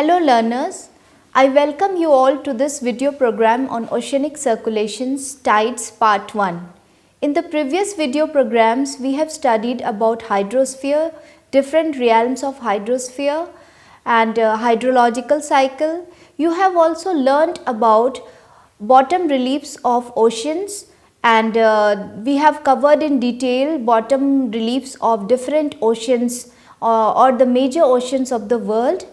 Hello learners, I welcome you all to this video program on Oceanic Circulations Tides Part 1. In the previous video programs, we have studied about hydrosphere, different realms of hydrosphere and hydrological cycle. You have also learnt about bottom reliefs of oceans and we have covered in detail bottom reliefs of different oceans or the major oceans of the world.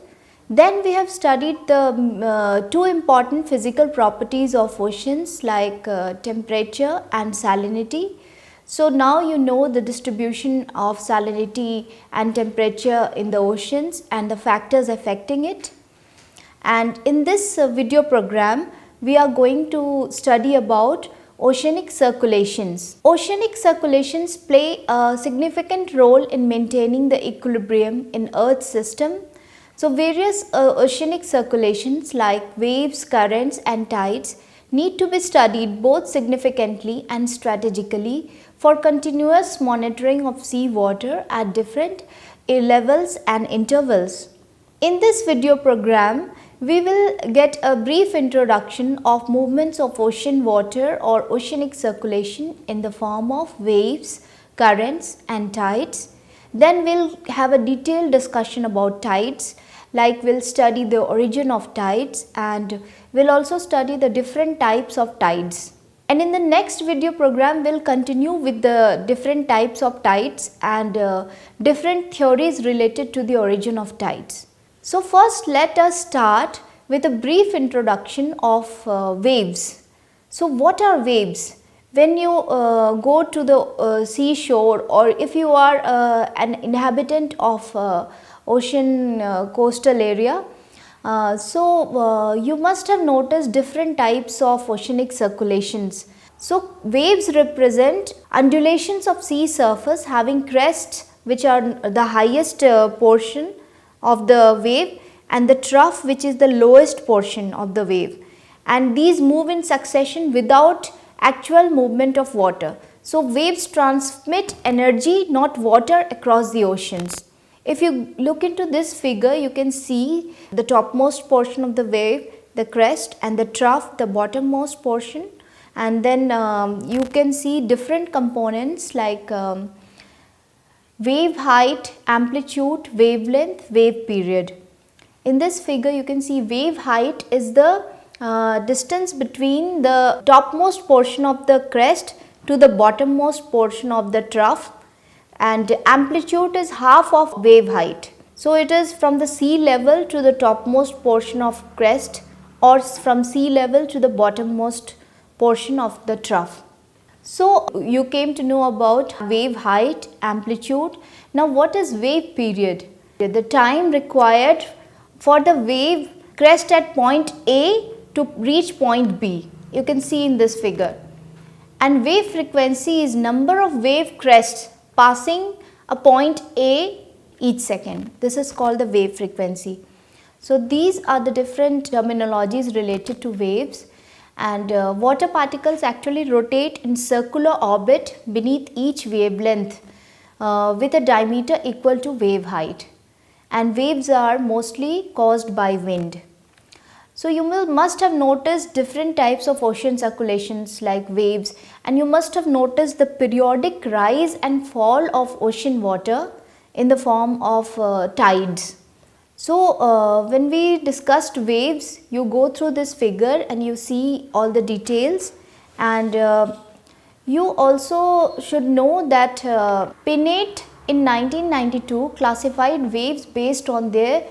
Then we have studied the two important physical properties of oceans like temperature and salinity. So now you know the distribution of salinity and temperature in the oceans and the factors affecting it. And in this video program, we are going to study about oceanic circulations. Oceanic circulations play a significant role in maintaining the equilibrium in Earth's system. So various oceanic circulations like waves, currents and tides need to be studied both significantly and strategically for continuous monitoring of sea water at different levels and intervals. In this video program, we will get a brief introduction of movements of ocean water or oceanic circulation in the form of waves, currents and tides. Then we will have a detailed discussion about tides, like we will study the origin of tides and we will also study the different types of tides. And in the next video program, we will continue with the different types of tides and different theories related to the origin of tides. So first let us start with a brief introduction of waves. So what are waves? When you go to the seashore or if you are an inhabitant of ocean coastal area, you must have noticed different types of oceanic circulations. So waves represent undulations of sea surface having crests which are the highest portion of the wave and the trough which is the lowest portion of the wave, and these move in succession without actual movement of water. So waves transmit energy, not water, across the oceans. If you look into this figure, you can see the topmost portion of the wave, the crest, and the trough, the bottommost portion, and then you can see different components like wave height, amplitude, wavelength, wave period. In this figure you can see wave height is the distance between the topmost portion of the crest to the bottommost portion of the trough, and amplitude is half of wave height. So it is from the sea level to the topmost portion of crest or from sea level to the bottommost portion of the trough. So you came to know about wave height, amplitude. Now what is wave period? The time required for the wave crest at point A to reach point B. You can see in this figure. And wave frequency is number of wave crests passing a point A each second. This is called the wave frequency. So these are the different terminologies related to waves. And water particles actually rotate in circular orbit beneath each wavelength with a diameter equal to wave height, and waves are mostly caused by wind. So you must have noticed different types of ocean circulations like waves, and you must have noticed the periodic rise and fall of ocean water in the form of tides. So when we discussed waves, you go through this figure and you see all the details, and you also should know that Pinate in 1992 classified waves based on their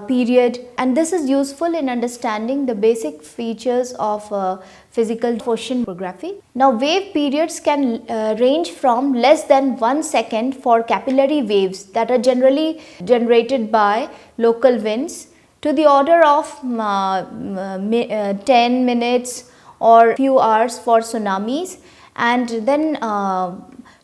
period, and this is useful in understanding the basic features of physical ocean topography. Now wave periods can range from less than 1 second for capillary waves that are generally generated by local winds to the order of 10 minutes or few hours for tsunamis, and then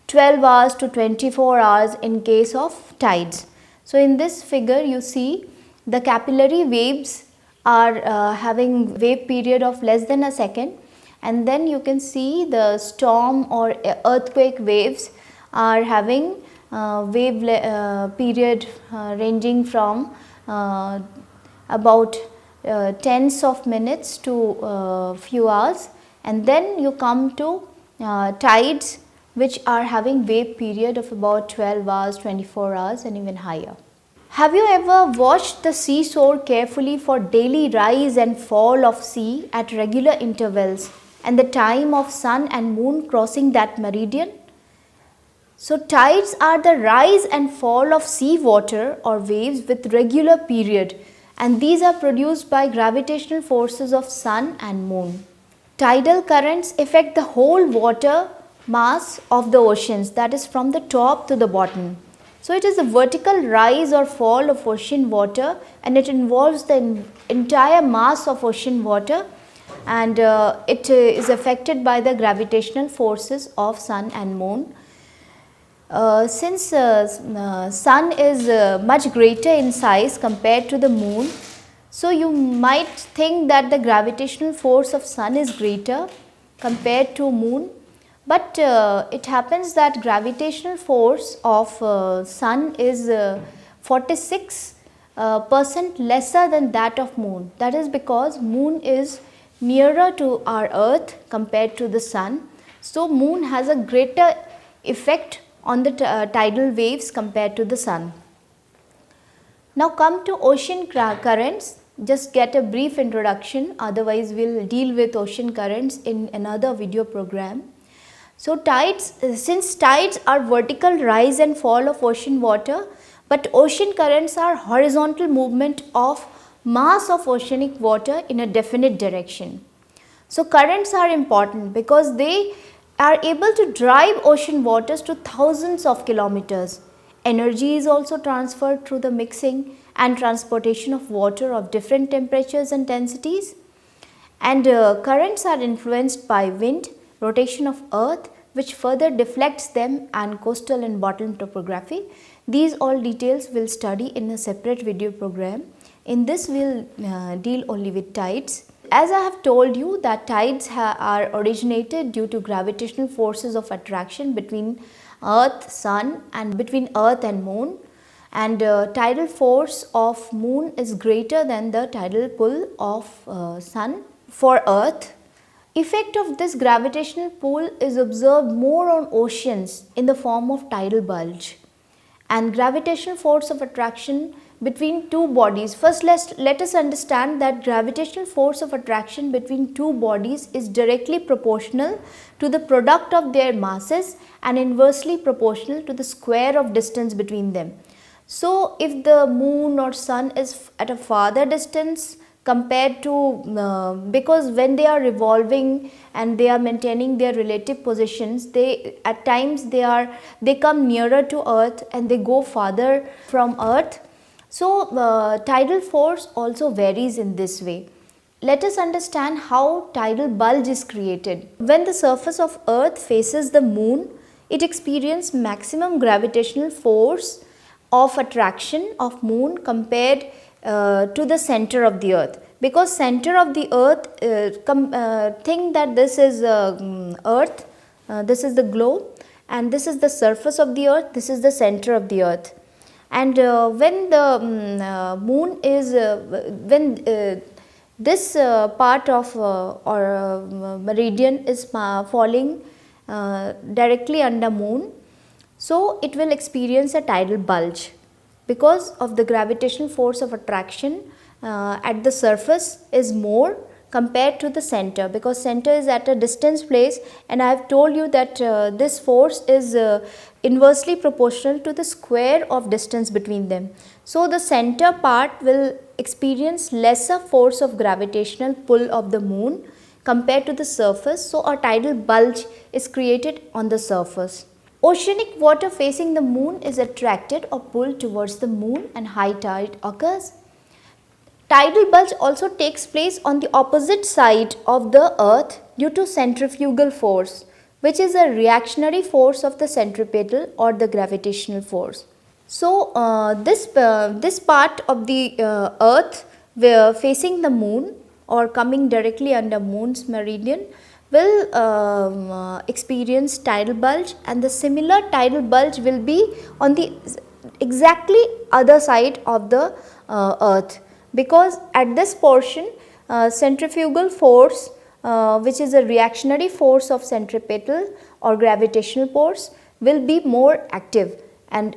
12 hours to 24 hours in case of tides. So in this figure you see the capillary waves are having wave period of less than a second, and then you can see the storm or earthquake waves are having wave period ranging from about tens of minutes to few hours, and then you come to tides which are having wave period of about 12 hours, 24 hours and even higher. Have you ever watched the seashore carefully for daily rise and fall of sea at regular intervals and the time of sun and moon crossing that meridian? So tides are the rise and fall of sea water or waves with regular period, and these are produced by gravitational forces of sun and moon. Tidal currents affect the whole water mass of the oceans, that is from the top to the bottom. So it is a vertical rise or fall of ocean water, and it involves the entire mass of ocean water, and it is affected by the gravitational forces of sun and moon. Since sun is much greater in size compared to the moon, so you might think that the gravitational force of sun is greater compared to moon, but it happens that gravitational force of sun is 46% lesser than that of moon. That is because moon is nearer to our earth compared to the sun. So moon has a greater effect on the tidal waves compared to the sun. Now come to ocean currents. Just get a brief introduction, otherwise we will deal with ocean currents in another video program. So tides, since tides are vertical rise and fall of ocean water, but ocean currents are horizontal movement of mass of oceanic water in a definite direction. So currents are important because they are able to drive ocean waters to thousands of kilometers. Energy is also transferred through the mixing and transportation of water of different temperatures and densities. And currents are influenced by wind, rotation of earth, which further deflects them, and coastal and bottom topography. These all details we will study in a separate video program. In this we will deal only with tides. As I have told you that tides are originated due to gravitational forces of attraction between earth, sun, and between earth and moon, and tidal force of moon is greater than the tidal pull of sun for earth. Effect of this gravitational pull is observed more on oceans in the form of tidal bulge. And gravitational force of attraction between two bodies. First let us understand that gravitational force of attraction between two bodies is directly proportional to the product of their masses and inversely proportional to the square of distance between them. So if the moon or sun is at a farther distance compared to, because when they are revolving and they are maintaining their relative positions, they at times they come nearer to earth and they go farther from earth. So tidal force also varies in this way. Let us understand how tidal bulge is created. When the surface of earth faces the moon, it experiences maximum gravitational force of attraction of moon compared to the center of the earth, because center of the earth, think that this is earth, this is the globe, and this is the surface of the earth, this is the center of the earth. And when the moon is, when this part of or meridian is falling directly under moon, so it will experience a tidal bulge because of the gravitational force of attraction at the surface is more compared to the center, because center is at a distance place, and I have told you that this force is inversely proportional to the square of distance between them. So the center part will experience lesser force of gravitational pull of the moon compared to the surface, so a tidal bulge is created on the surface. Oceanic water facing the moon is attracted or pulled towards the moon and high tide occurs. Tidal bulge also takes place on the opposite side of the earth due to centrifugal force, which is a reactionary force of the centripetal or the gravitational force. So this part of the earth facing the moon or coming directly under moon's meridian will experience tidal bulge, and the similar tidal bulge will be on the exactly other side of the earth, because at this portion centrifugal force, which is a reactionary force of centripetal or gravitational force, will be more active, and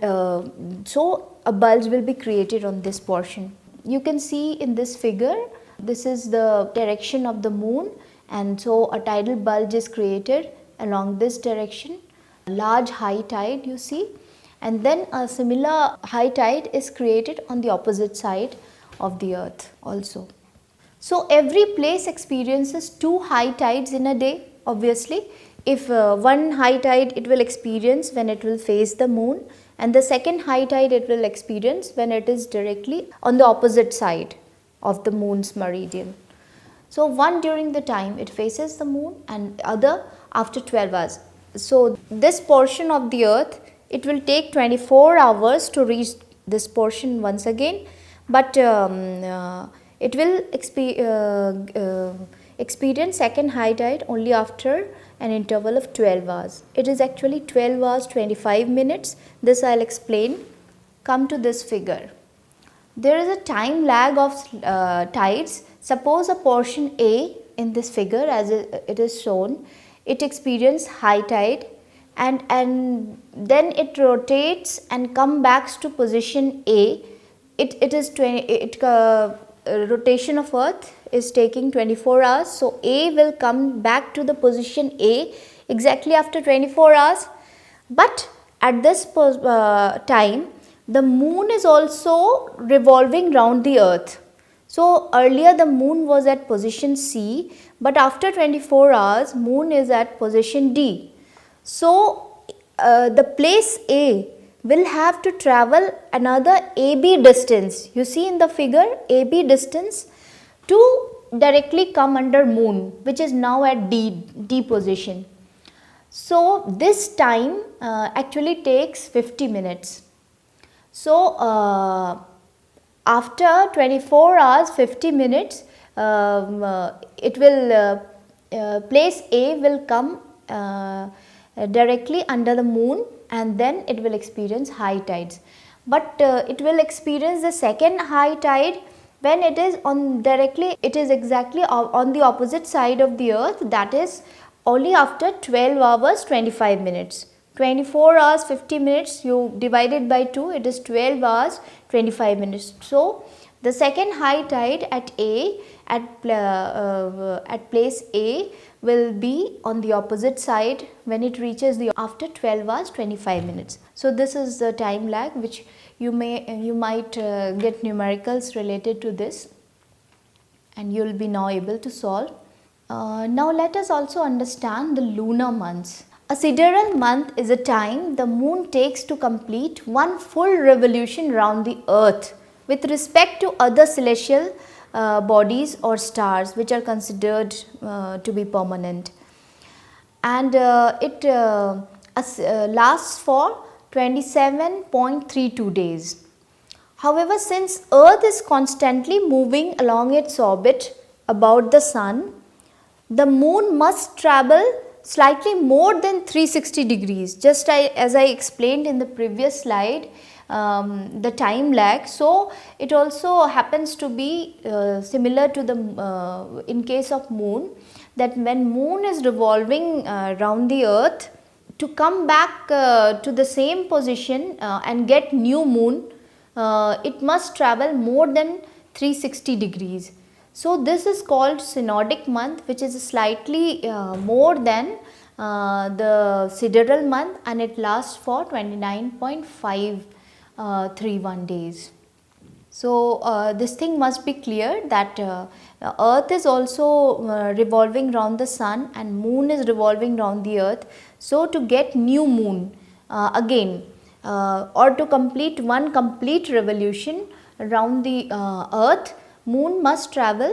so a bulge will be created on this portion. You can see in this figure, this is the direction of the moon, and so a tidal bulge is created along this direction, large high tide you see, and then a similar high tide is created on the opposite side of the earth also. So every place experiences 2 high tides in a day. Obviously, if one high tide it will experience when it will face the moon, and the second high tide it will experience when it is directly on the opposite side of the moon's meridian. So one during the time it faces the moon, and other after 12 hours. So this portion of the earth, it will take 24 hours to reach this portion once again, but it will experience second high tide only after an interval of 12 hours. It is actually 12 hours 25 minutes. This I will explain. Come to this figure. There is a time lag of tides. Suppose a portion A in this figure, as it is shown, it experiences high tide, and then it rotates and come back to position A. Rotation of earth is taking 24 hours. So A will come back to the position A exactly after 24 hours. But at this time, the moon is also revolving round the earth. So earlier the moon was at position C, but after 24 hours moon is at position D. So the place A will have to travel another AB distance. You see in the figure, AB distance to directly come under moon, which is now at D position. So this time actually takes 50 minutes. So after 24 hours 50 minutes, it will place A will come directly under the moon, and then it will experience high tides. But it will experience the second high tide when it is exactly on the opposite side of the earth, that is only after 12 hours 25 minutes. 24 hours 50 minutes, you divide it by 2, it is 12 hours 25 minutes. So the second high tide at A, at place A, will be on the opposite side when it reaches after 12 hours 25 minutes. So this is the time lag, which you might get numericals related to this, and you will be now able to solve. Now let us also understand the lunar months. A sidereal month is a time the moon takes to complete one full revolution round the earth with respect to other celestial bodies or stars which are considered to be permanent, and it lasts for 27.32 days. However, since earth is constantly moving along its orbit about the sun, the moon must travel slightly more than 360 degrees, just as I explained in the previous slide, the time lag. So it also happens to be similar to the in case of moon, that when moon is revolving round the earth, to come back to the same position and get new moon, it must travel more than 360 degrees. So this is called synodic month, which is slightly more than the sidereal month, and it lasts for 29.531 days. So this thing must be clear, that earth is also revolving round the sun and moon is revolving round the earth. So to get new moon again, or to complete one complete revolution around the earth, moon must travel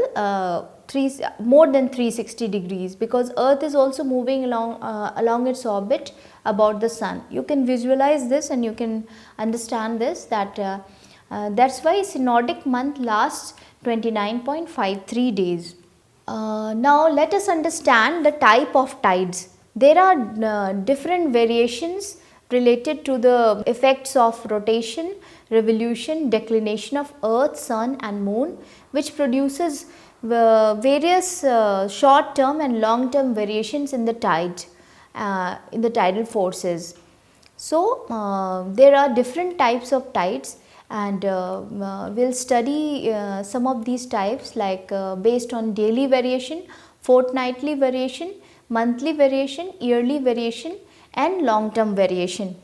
more than 360 degrees, because earth is also moving along its orbit about the sun. You can visualize this and you can understand this, that that's why synodic month lasts 29.53 days. Now let us understand the type of tides. There are different variations related to the effects of rotation, revolution, declination of Earth, Sun and Moon, which produces various short term and long term variations in the tide, in the tidal forces. So, there are different types of tides, and we will study some of these types, like based on daily variation, fortnightly variation, monthly variation, yearly variation and long term variation.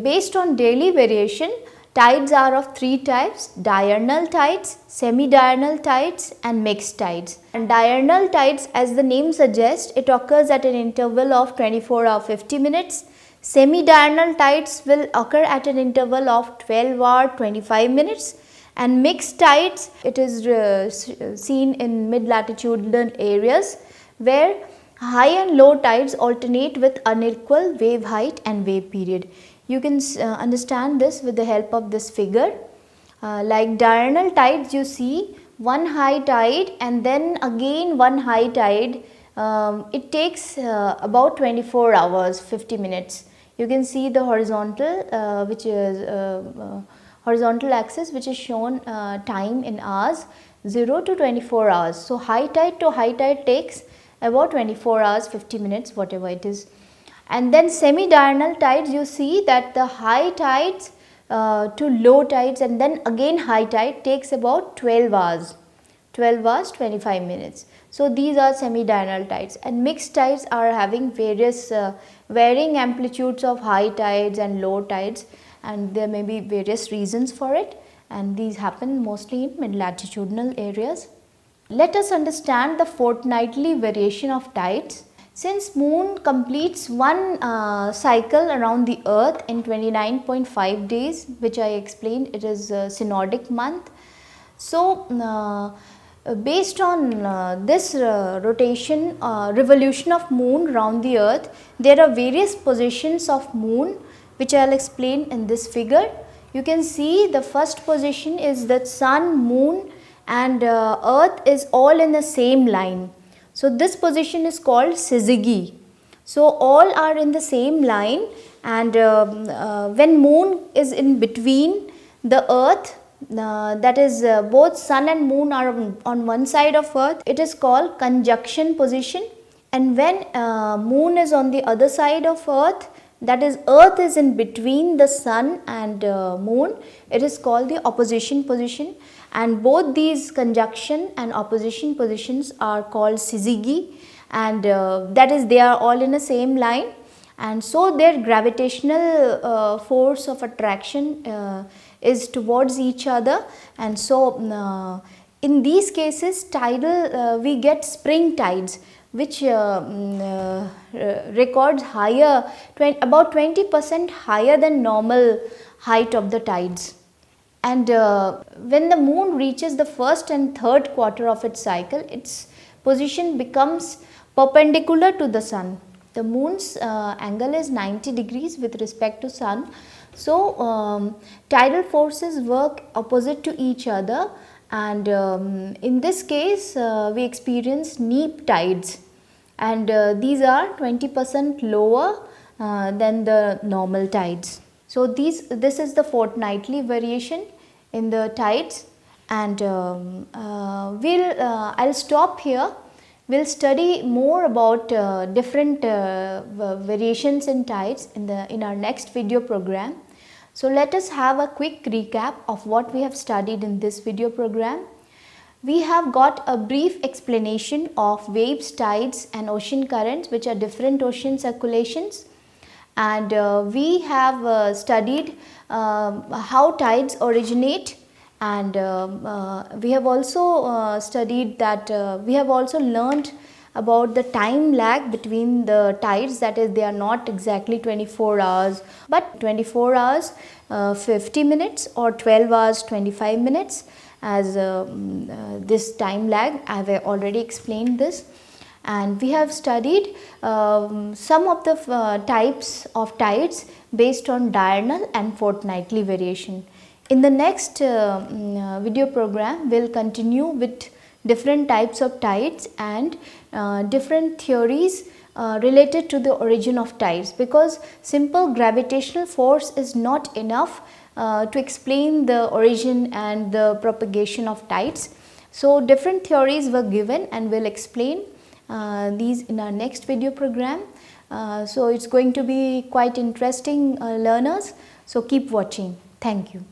Based on daily variation, tides are of three types: diurnal tides, semi-diurnal tides and mixed tides. And diurnal tides, as the name suggests, it occurs at an interval of 24 or 50 minutes. Semi-diurnal tides will occur at an interval of 12 or 25 minutes, and mixed tides, it is seen in mid-latitudinal areas where high and low tides alternate with unequal wave height and wave period. You can understand this with the help of this figure. Like diurnal tides, you see one high tide and then again one high tide. It takes about 24 hours 50 minutes. You can see the horizontal which is horizontal axis, which is shown time in hours, 0 to 24 hours. So, high tide to high tide takes about 24 hours 50 minutes, whatever it is. And then semi-diurnal tides, you see that the high tides to low tides and then again high tide takes about 12 hours 25 minutes. So, these are semi-diurnal tides, and mixed tides are having various varying amplitudes of high tides and low tides, and there may be various reasons for it, and these happen mostly in mid-latitudinal areas. Let us understand the fortnightly variation of tides. Since moon completes one cycle around the earth in 29.5 days, which I explained, it is a synodic month. So, based on this rotation, revolution of moon around the earth, there are various positions of moon, which I will explain in this figure. You can see the first position is that sun, moon and earth is all in the same line. So, this position is called syzygy. So, all are in the same line, and when moon is in between the earth, that is both sun and moon are on one side of earth, it is called conjunction position. And when moon is on the other side of earth, that is earth is in between the sun and moon, it is called the opposition position. And both these conjunction and opposition positions are called syzygy, and that is they are all in the same line, and so their gravitational force of attraction is towards each other. And so, in these cases tidal we get spring tides, which records higher, about 20% higher than normal height of the tides. And when the moon reaches the first and third quarter of its cycle, its position becomes perpendicular to the sun. The moon's angle is 90 degrees with respect to sun. So, tidal forces work opposite to each other, and in this case we experience neap tides, and these are 20% lower than the normal tides. So, this is the fortnightly variation in the tides, and I'll stop here. We'll study more about different variations in tides in our next video program. So, let us have a quick recap of what we have studied in this video program. We have got a brief explanation of waves, tides and ocean currents, which are different ocean circulations, and we have studied how tides originate, and we have also studied that we have also learned about the time lag between the tides, that is they are not exactly 24 hours but 24 hours 50 minutes or 12 hours 25 minutes as this time lag. I have already explained this, and we have studied some of the types of tides based on diurnal and fortnightly variation. In the next video program, we will continue with different types of tides and different theories related to the origin of tides, because simple gravitational force is not enough to explain the origin and the propagation of tides. So, different theories were given and we will explain these in our next video program. So, it is going to be quite interesting, learners. So, keep watching. Thank you.